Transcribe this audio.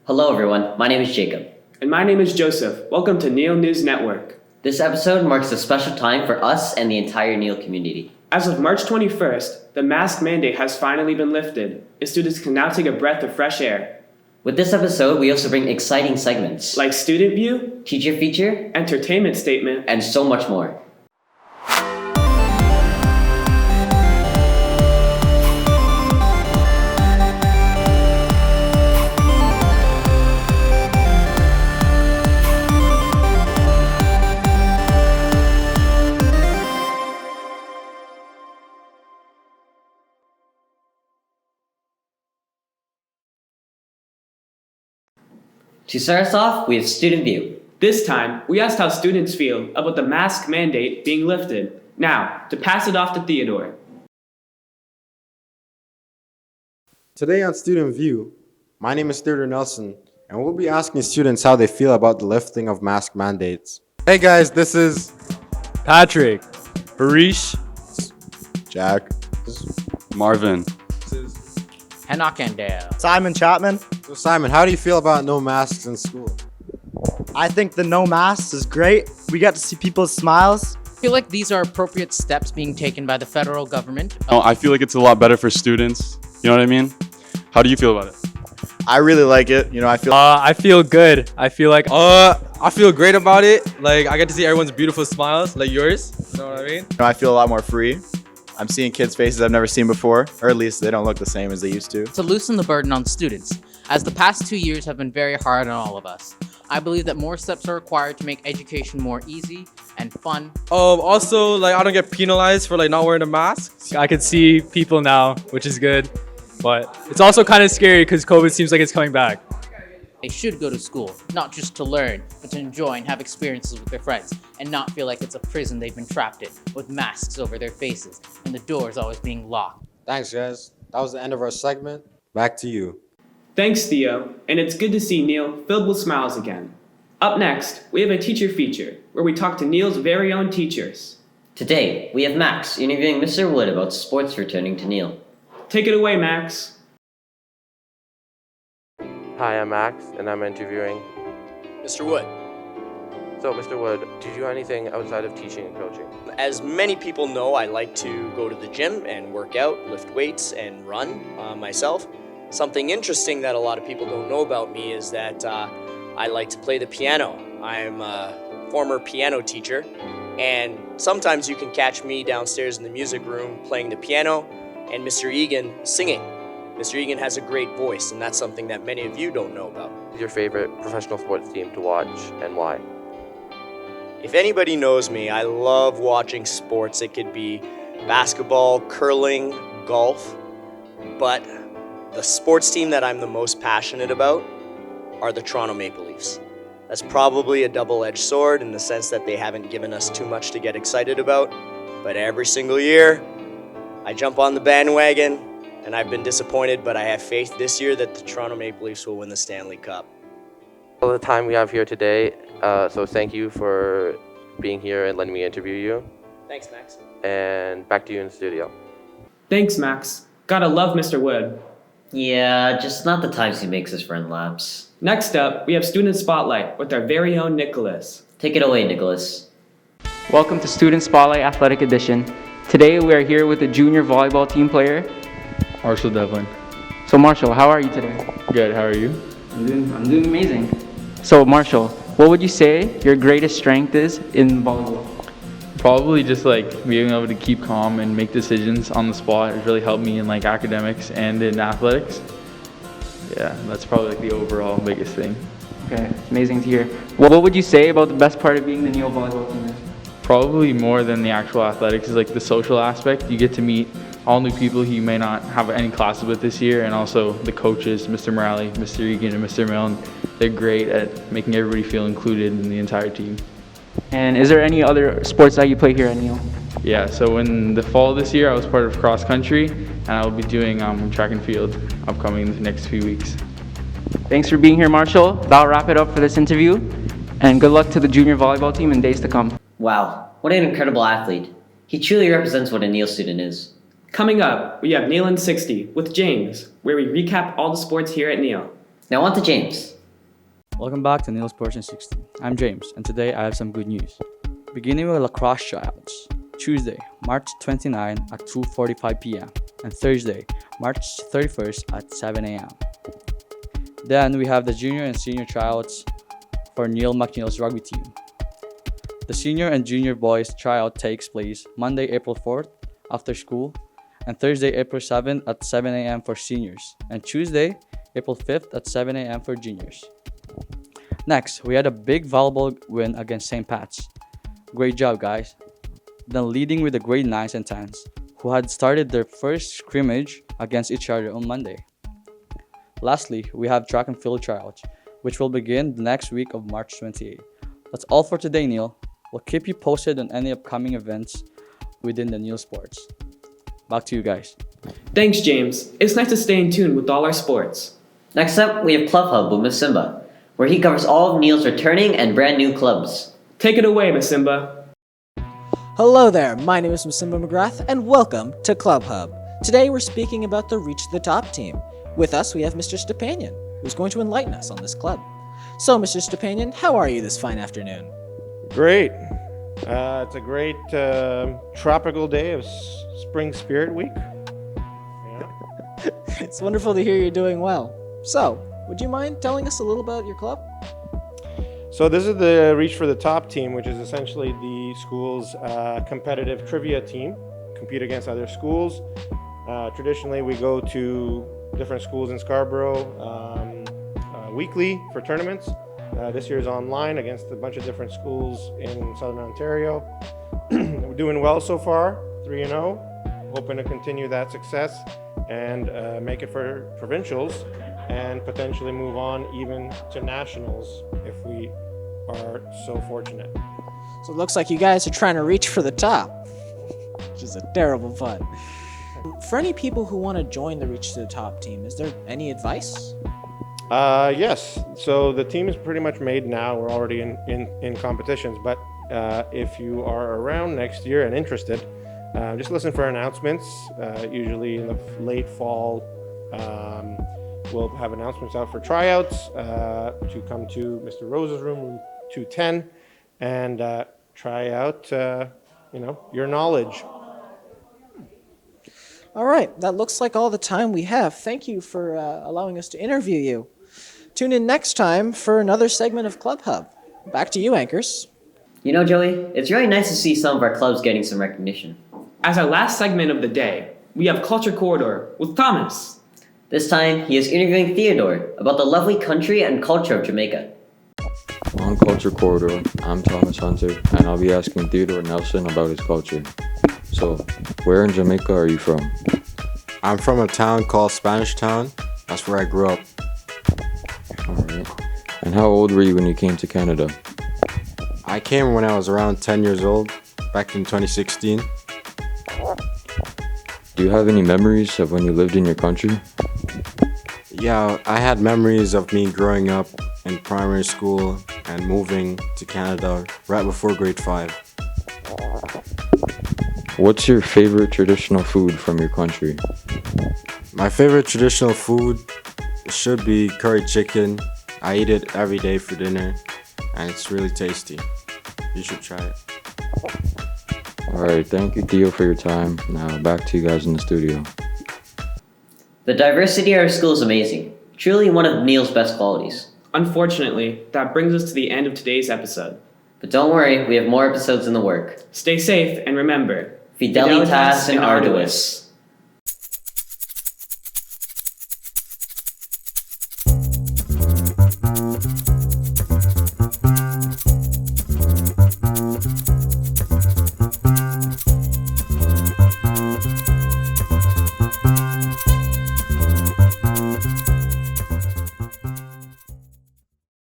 Hello, everyone. My name is Jacob. And my name is Joseph. Welcome to Neil News Network. This episode marks a special time for us and the entire Neil community. As of March 21st, the mask mandate has finally been lifted, and students can now take a breath of fresh air. With this episode, we also bring exciting segments Like Student View, Teacher Feature, Entertainment Statement, and so much more. To start us off, we have Student View. This time, we asked how students feel about the mask mandate being lifted. Now, to pass it off to Theodore. Today on Student View, my name is Theodore Nelson, and we'll be asking students how they feel about the lifting of mask mandates. Hey guys, this is Patrick, Harish, Jack. Marvin. Enoch and Dale. Simon Chapman. So Simon, how do you feel about no masks in school? I think the no masks is great. We get to see people's smiles. I feel like these are appropriate steps being taken by the federal government. Oh, I feel like it's a lot better for students. You know what I mean? How do you feel about it? I really like it. I feel I feel good. I feel great about it. Like, I get to see everyone's beautiful smiles, like yours. You know what I mean? I feel a lot more free. I'm seeing kids' faces I've never seen before, or at least they don't look the same as they used to. To loosen the burden on students, as the past 2 years have been very hard on all of us. I believe that more steps are required to make education more easy and fun. Also, like, I don't get penalized for like not wearing a mask. I can see people now, which is good. But it's also kind of scary because COVID seems like it's coming back. They should go to school, not just to learn, but to enjoy and have experiences with their friends, and not feel like it's a prison they've been trapped in, with masks over their faces, and the doors always being locked. Thanks, guys. That was the end of our segment. Back to you. Thanks, Theo, and it's good to see Neil filled with smiles again. Up next, we have a teacher feature, where we talk to Neil's very own teachers. Today, we have Max interviewing Mr. Wood about sports returning to Neil. Take it away, Max. Hi, I'm Max, and I'm interviewing Mr. Wood. So, Mr. Wood, do you do anything outside of teaching and coaching? As many people know, I like to go to the gym and work out, lift weights, and run myself. Something interesting that a lot of people don't know about me is that I like to play the piano. I'm a former piano teacher, and sometimes you can catch me downstairs in the music room playing the piano and Mr. Egan singing. Mr. Egan has a great voice, and that's something that many of you don't know about. What's your favorite professional sports team to watch and why? If anybody knows me, I love watching sports. It could be basketball, curling, golf, but the sports team that I'm the most passionate about are the Toronto Maple Leafs. That's probably a double-edged sword in the sense that they haven't given us too much to get excited about, but every single year, I jump on the bandwagon, and I've been disappointed, but I have faith this year that the Toronto Maple Leafs will win the Stanley Cup. All the time we have here today, so thank you for being here and letting me interview you. Thanks, Max. And back to you in the studio. Thanks, Max. Gotta love Mr. Wood. Yeah, just not the times he makes his friend laps. Next up, we have Student Spotlight with our very own Nicholas. Take it away, Nicholas. Welcome to Student Spotlight Athletic Edition. Today we are here with a junior volleyball team player, Marshall Devlin. So Marshall, how are you today? Good, how are you? I'm doing amazing. So Marshall, what would you say your greatest strength is in volleyball? Probably just like being able to keep calm and make decisions on the spot has really helped me in like academics and in athletics. Yeah, that's probably like the overall biggest thing. Okay, it's amazing to hear. What would you say about the best part of being the Neil volleyball team? Probably more than the actual athletics is like the social aspect. You get to meet all new people who you may not have any classes with this year, and also the coaches, Mr. Morale, Mr. Egan, and Mr. Milne. They're great at making everybody feel included in the entire team. And is there any other sports that you play here at Neil? Yeah, so in the fall this year, I was part of cross country, and I will be doing track and field upcoming in the next few weeks. Thanks for being here, Marshall. That'll wrap it up for this interview, and good luck to the junior volleyball team in days to come. Wow, what an incredible athlete. He truly represents what a Neil student is. Coming up, we have Neil in 60 with James, where we recap all the sports here at Neil. Now on to James. Welcome back to Neil Sports in 60. I'm James, and today I have some good news. Beginning with lacrosse tryouts, Tuesday, March 29 at 2:45 p.m. and Thursday, March 31st at 7 a.m. Then we have the junior and senior tryouts for Neil McNeil's rugby team. The senior and junior boys tryout takes place Monday, April 4th after school, and Thursday, April 7th at 7 a.m. for seniors, and Tuesday, April 5th at 7 a.m. for juniors. Next, we had a big volleyball win against St. Pat's. Great job, guys. Then leading with the grade 9s and 10s, who had started their first scrimmage against each other on Monday. Lastly, we have track and field tryouts, which will begin the next week of March 28. That's all for today, Neil. We'll keep you posted on any upcoming events within the Neil Sports. Back to you guys. Thanks, James. It's nice to stay in tune with all our sports. Next up, we have Clubhub with Miss Simba, where he covers all of Neil's returning and brand new clubs. Take it away, Miss Simba. Hello there, my name is Simba McGrath, and welcome to Clubhub. Today we're speaking about the Reach to the Top team. With us, we have Mr. Stepanian, who's going to enlighten us on this club. So, Mr. Stepanian, how are you this fine afternoon? Great. It's a great tropical day of Spring Spirit Week. Yeah. It's wonderful to hear you're doing well. So, would you mind telling us a little about your club? So this is the Reach for the Top team, which is essentially the school's competitive trivia team, compete against other schools. Traditionally, we go to different schools in Scarborough weekly for tournaments. This year's online against a bunch of different schools in Southern Ontario. We're doing well so far, 3-0. Hoping to continue that success and make it for provincials and potentially move on even to nationals if we are so fortunate. So it looks like you guys are trying to reach for the top, which is a terrible pun. For any people who want to join the Reach to the Top team, is there any advice? Yes. So the team is pretty much made now. We're already in competitions, but if you are around next year and interested, just listen for announcements. Usually in the late fall, we'll have announcements out for tryouts to come to Mr. Rose's room 210, and try out, your knowledge. All right, that looks like all the time we have. Thank you for allowing us to interview you. Tune in next time for another segment of Club Hub. Back to you, anchors. You know, Joey, it's really nice to see some of our clubs getting some recognition. As our last segment of the day, we have Culture Corridor with Thomas. This time, he is interviewing Theodore about the lovely country and culture of Jamaica. On Culture Corridor, I'm Thomas Hunter, and I'll be asking Theodore Nelson about his culture. So, where in Jamaica are you from? I'm from a town called Spanish Town. That's where I grew up. Alright. And how old were you when you came to Canada? I came when I was around 10 years old, back in 2016. Do you have any memories of when you lived in your country? Yeah, I had memories of me growing up in primary school and moving to Canada right before grade 5. What's your favorite traditional food from your country? My favorite traditional food should be curry chicken. I eat it every day for dinner, and it's really tasty. You should try it. Alright, thank you, Theo, for your time. Now, back to you guys in the studio. The diversity of our school is amazing. Truly one of Neil's best qualities. Unfortunately, that brings us to the end of today's episode. But don't worry, we have more episodes in the work. Stay safe and remember, Fidelitas and Arduous.